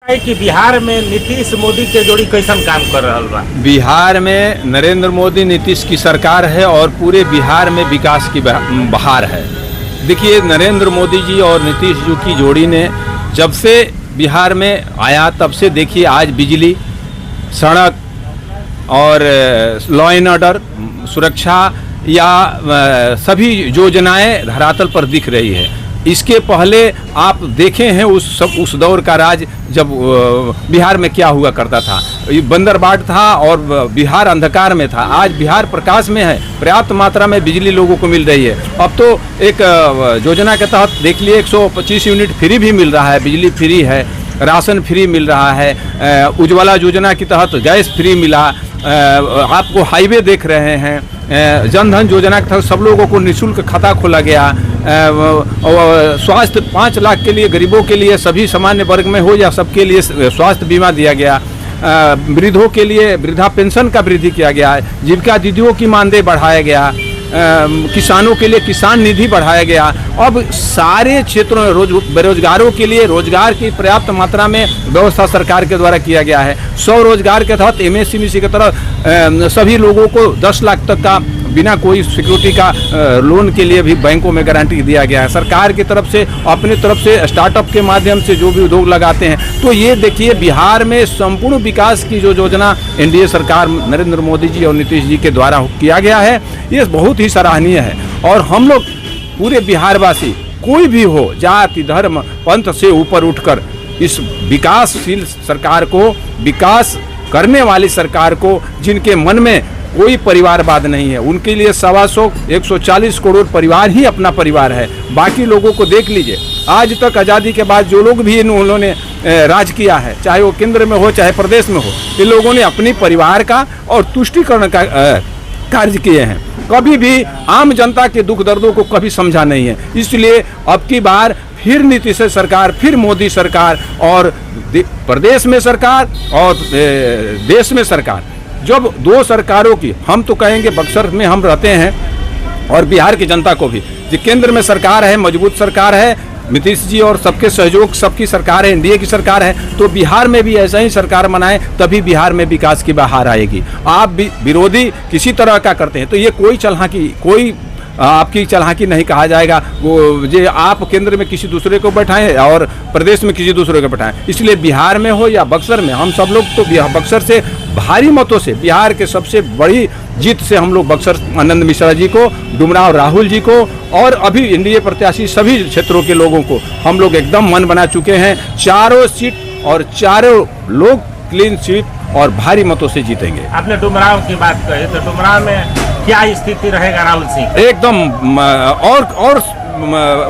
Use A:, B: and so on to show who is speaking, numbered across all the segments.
A: कि बिहार में नीतीश मोदी के जोड़ी कैसन काम कर रहा बा?
B: बिहार में नरेंद्र मोदी नीतीश की सरकार है और पूरे बिहार में विकास की बहार है। देखिए, नरेंद्र मोदी जी और नीतीश जी की जोड़ी ने जब से बिहार में आया तब से देखिए आज बिजली, सड़क और लॉ एंड ऑर्डर, सुरक्षा या सभी योजनाएं धरातल पर दिख रही है। इसके पहले आप देखे हैं उस दौर का राज जब बिहार में क्या हुआ करता था। बंदरबाट था और बिहार अंधकार में था। आज बिहार प्रकाश में है, पर्याप्त मात्रा में बिजली लोगों को मिल रही है। अब तो एक योजना के तहत देख लिए 125 यूनिट फ्री भी मिल रहा है, बिजली फ्री है, राशन फ्री मिल रहा है, उज्ज्वला योजना के तहत गैस फ्री मिला, आपको हाईवे देख रहे हैं, जन धन योजना के तहत सब लोगों को निःशुल्क खाता खोला गया, स्वास्थ्य 5 लाख के लिए गरीबों के लिए सभी सामान्य वर्ग में हो या सबके लिए स्वास्थ्य बीमा दिया गया, वृद्धों के लिए वृद्धा पेंशन का वृद्धि किया गया, जीविका दीदियों की मानदेय बढ़ाया गया, किसानों के लिए किसान निधि बढ़ाया गया। अब सारे क्षेत्रों में बेरोजगारों के लिए रोजगार की पर्याप्त मात्रा में व्यवस्था सरकार के द्वारा किया गया है। 100 रोजगार के तहत MSME की तरह सभी लोगों को 10 लाख तक का बिना कोई सिक्योरिटी का लोन के लिए भी बैंकों में गारंटी दिया गया है। सरकार की तरफ से अपनी तरफ से स्टार्टअप के माध्यम से जो भी उद्योग लगाते हैं, तो ये देखिए बिहार में संपूर्ण विकास की जो योजना NDA सरकार नरेंद्र मोदी जी और नीतीश जी के द्वारा किया गया है, ये बहुत ही सराहनीय है। और हम लोग पूरे बिहारवासी कोई भी हो, जाति धर्म पंथ से ऊपर उठकर इस विकासशील सरकार को, विकास करने वाली सरकार को, जिनके मन में कोई परिवारवाद नहीं है, उनके लिए 140 करोड़ परिवार ही अपना परिवार है। बाकी लोगों को देख लीजिए, आज तक आज़ादी के बाद जो लोग भी उन्होंने राज किया है, चाहे वो केंद्र में हो चाहे प्रदेश में हो, इन लोगों ने अपनी परिवार का और तुष्टिकरण का कार्य किए हैं। कभी भी आम जनता के दुख दर्दों को कभी समझा नहीं है। इसलिए अब की बार फिर नीतीश सरकार, फिर मोदी सरकार और प्रदेश में सरकार और देश में सरकार, जब 2 सरकारों की, हम तो कहेंगे बक्सर में हम रहते हैं और बिहार की जनता को भी, जो केंद्र में सरकार है, मजबूत सरकार है, नीतीश जी और सबके सहयोग सबकी सरकार है, NDA की सरकार है, तो बिहार में भी ऐसा ही सरकार बनाए, तभी बिहार में विकास की बहार आएगी। आप भी विरोधी किसी तरह का करते हैं तो ये कोई चालाकी, कोई आपकी चालाकी नहीं कहा जाएगा। वो जो आप केंद्र में किसी दूसरे को बैठाएं और प्रदेश में किसी दूसरे को बैठाएं। इसलिए बिहार में हो या बक्सर में, हम सब लोग तो बक्सर से भारी मतों से, बिहार के सबसे बड़ी जीत से हम लोग बक्सर आनंद मिश्रा जी को, डुमराव राहुल जी को और अभी NDA प्रत्याशी सभी क्षेत्रों के लोगों को हम लोग एकदम मन बना चुके हैं। चारों सीट और चारों लोग क्लीन स्वीप और भारी मतों से जीतेंगे।
A: आपने डुमराव की बात कही, तो डुमराव में क्या स्थिति रहेगा राहुल सिंह?
B: एकदम और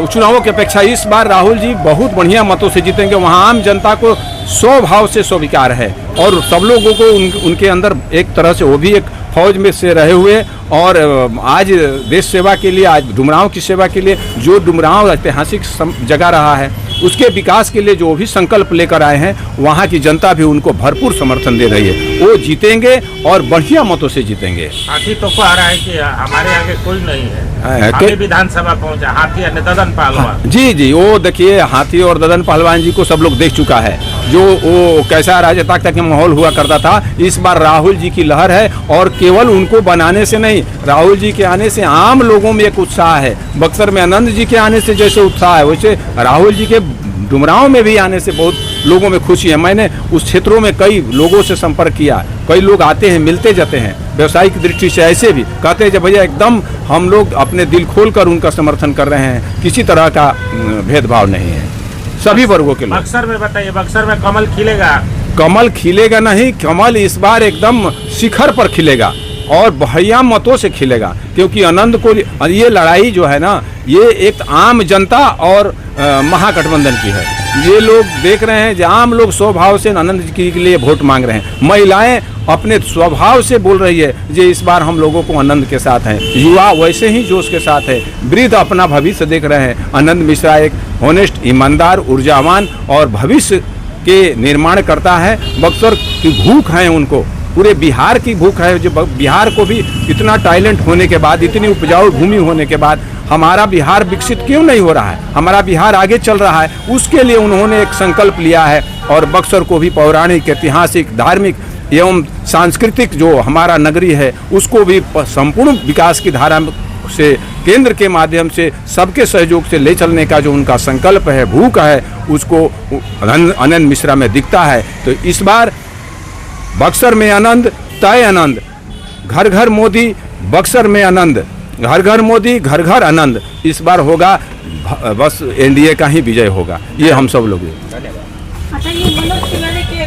B: चुनावों की अपेक्षा इस बार राहुल जी बहुत बढ़िया मतों से जीतेंगे। वहाँ आम जनता को स्वभाव से स्वीकार है और सब लोगों को उनके अंदर एक तरह से, वो भी एक फौज में से रहे हुए और आज देश सेवा के लिए, आज डुमराव की सेवा के लिए, जो डुमराव ऐतिहासिक जगह रहा है उसके विकास के लिए जो भी संकल्प लेकर आए हैं, वहाँ की जनता भी उनको भरपूर समर्थन दे रही है। वो जीतेंगे और बढ़िया मतों से जीतेंगे।
A: हाथी तो कह रहा है कि हमारे आगे कोई नहीं है, विधानसभा पहुंचा हाथी और ददन पहलवान।
B: जी, वो देखिए हाथी और ददन पहलवान जी को सब लोग देख चुका है, जो वो कैसा राजनीतिक का माहौल हुआ करता था। इस बार राहुल जी की लहर है और केवल उनको बनाने से नहीं, राहुल जी के आने से आम लोगों में एक उत्साह है। बक्सर में आनंद जी के आने से जैसे उत्साह है, वैसे राहुल जी के डुमराव में भी आने से बहुत लोगों में खुशी है। मैंने उस क्षेत्रों में कई लोगों से संपर्क किया, कई लोग आते हैं, मिलते जाते हैं, व्यवसायिक दृष्टि से ऐसे भी कहते हैं जब भैया एकदम हम लोग अपने दिल खोलकर उनका समर्थन कर रहे हैं, किसी तरह का भेदभाव नहीं है, सभी वर्गों के लोग।
A: बक्सर में बताइए, बक्सर में कमल खिलेगा?
B: कमल खिलेगा नहीं, कमल इस बार एकदम शिखर पर खिलेगा और बढ़िया मतों से खिलेगा, क्योंकि आनंद को ये लड़ाई जो है ना, ये एक आम जनता और महागठबंधन की है। ये लोग देख रहे हैं, आम लोग स्वभाव से आनंद जी के लिए वोट मांग रहे हैं, महिलाएं अपने स्वभाव से बोल रही है जो इस बार हम लोगों को आनंद के साथ हैं, युवा वैसे ही जोश के साथ है, वृद्ध अपना भविष्य देख रहे हैं। आनंद मिश्रा एक होनेस्ट, ईमानदार, ऊर्जावान और भविष्य के निर्माण करता है। बक्सर की भूख है उनको, पूरे बिहार की भूख है, जो बिहार को भी इतना टैलेंट होने के बाद, इतनी उपजाऊ भूमि होने के बाद हमारा बिहार विकसित क्यों नहीं हो रहा है, हमारा बिहार आगे चल रहा है, उसके लिए उन्होंने एक संकल्प लिया है और बक्सर को भी पौराणिक, ऐतिहासिक, धार्मिक एवं सांस्कृतिक जो हमारा नगरी है उसको भी संपूर्ण विकास की धारा से केंद्र के माध्यम से सबके सहयोग से ले चलने का जो उनका संकल्प है, भूख है, उसको आनंद मिश्रा में दिखता है। तो इस बार बक्सर में आनंद, तय आनंद, घर घर मोदी, बक्सर में आनंद, घर घर मोदी, घर घर आनंद। इस बार होगा, बस एनडीए का ही विजय होगा, ये हम सब लोग।
C: अच्छा, ये मनोज तिवारी के